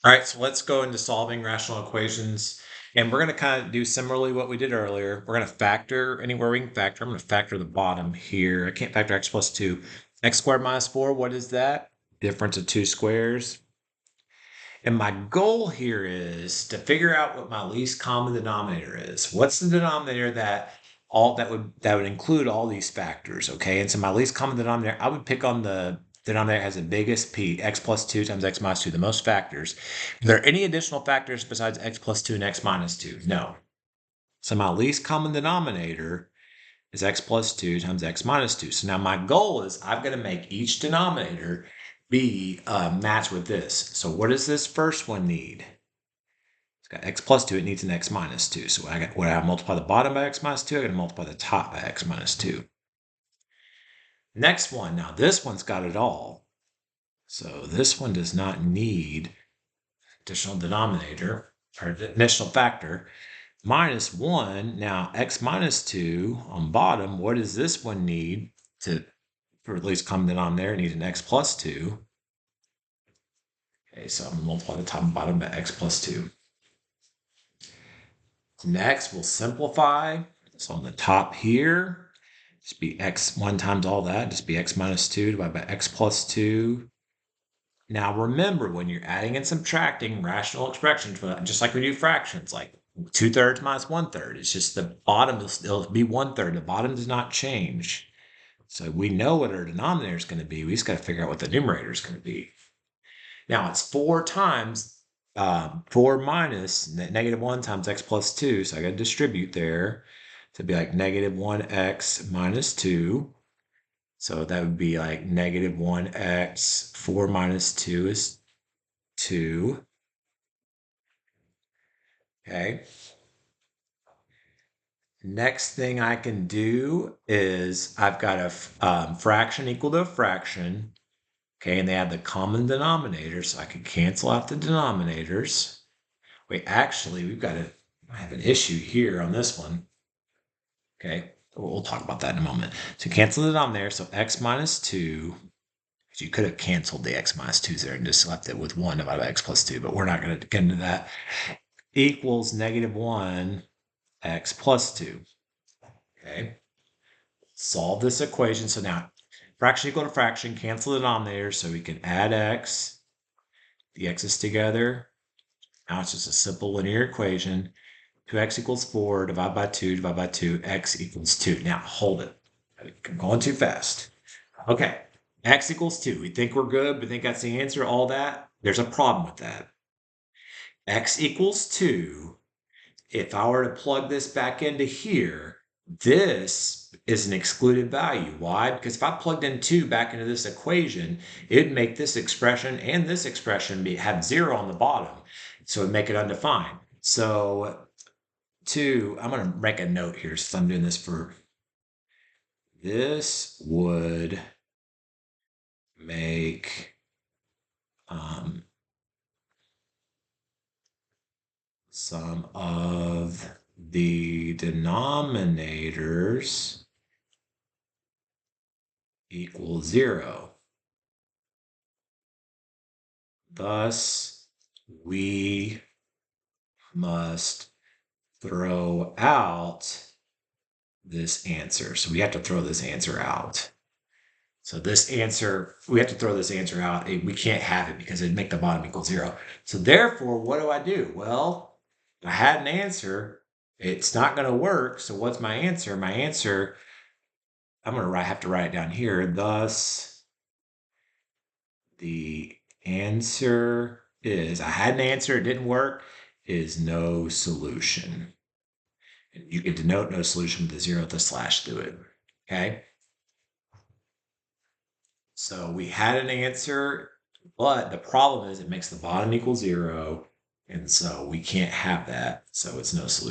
All right, so let's go into solving rational equations. And we're going to kind of do similarly what we did earlier. We're going to factor anywhere we can factor. I'm going to factor the bottom here. I can't factor x plus 2. X squared minus 4, what is that? Difference of two squares. And my goal here is to figure out what my least common denominator is. What's the denominator that would include all these factors, okay? And so my least common denominator, I would pick on the denominator that has the biggest p, x plus 2 times x minus 2, the most factors. Are there any additional factors besides x plus 2 and x minus 2? No. So my least common denominator is x plus 2 times x minus 2. So now my goal is I've got to make each denominator be matched with this. So what does this first one need? It's got x plus 2. It needs an x minus 2. So when I multiply the bottom by x minus 2, I got to multiply the top by x minus 2. Next one. Now this one's got it all. So this one does not need additional denominator or additional factor. Minus 1. Now x minus 2 on bottom. What does this one need for at least common denominator? It needs an x plus 2. Okay, so I'm going to multiply the top and bottom by x plus 2. Next, we'll simplify. So on the top here, just be x 1 times all that. Just be x minus 2 divided by x plus 2. Now remember, when you're adding and subtracting rational expressions, just like we do fractions, like 2/3 minus 1/3, it's just the bottom will still be 1/3. The bottom does not change. So we know what our denominator is going to be. We just got to figure out what the numerator is going to be. Now it's 4 times 4 minus negative 1 times x plus 2. So I got to distribute there to be like negative 1x minus 2. So that would be like negative 1x. 4 minus 2 is 2. Okay. Next thing I can do is I've got a fraction equal to a fraction. Okay, and they have the common denominator, so I can cancel out the denominators. Wait, actually, I have an issue here on this one. Okay, we'll talk about that in a moment. So cancel the denominator, so x minus 2, because you could have canceled the x minus 2s there and just left it with 1 divided by x plus 2, but we're not going to get into that, equals negative 1 x plus 2. Okay, solve this equation. So now fraction equal to fraction, cancel the denominator so we can add x, the x's together. Now it's just a simple linear equation. 2x equals 4, divide by 2, divide by 2, x equals 2. Now hold it. I'm going too fast. Okay, x equals 2. We think we're good. We think that's the answer, all that. There's a problem with that. X equals 2. If I were to plug this back into here, this is an excluded value. Why? Because if I plugged in 2 back into this equation, it'd make this expression and this expression have 0 on the bottom. So it'd make it undefined. So 2, I'm going to make a note here since I'm doing this for, this would make some of the denominators equal 0. Thus, we must throw out this answer. So we have to throw this answer out. So this answer, we have to throw this answer out. We can't have it because it'd make the bottom equal 0. So therefore, what do? Well, I had an answer. It's not going to work. So what's my answer? My answer, I'm going to have to write it down here. Thus, the answer is, I had an answer, it didn't work, is no solution. And you can denote no solution with a 0 with a slash through it. Okay? So we had an answer, but the problem is it makes the bottom equal 0. And so we can't have that. So it's no solution.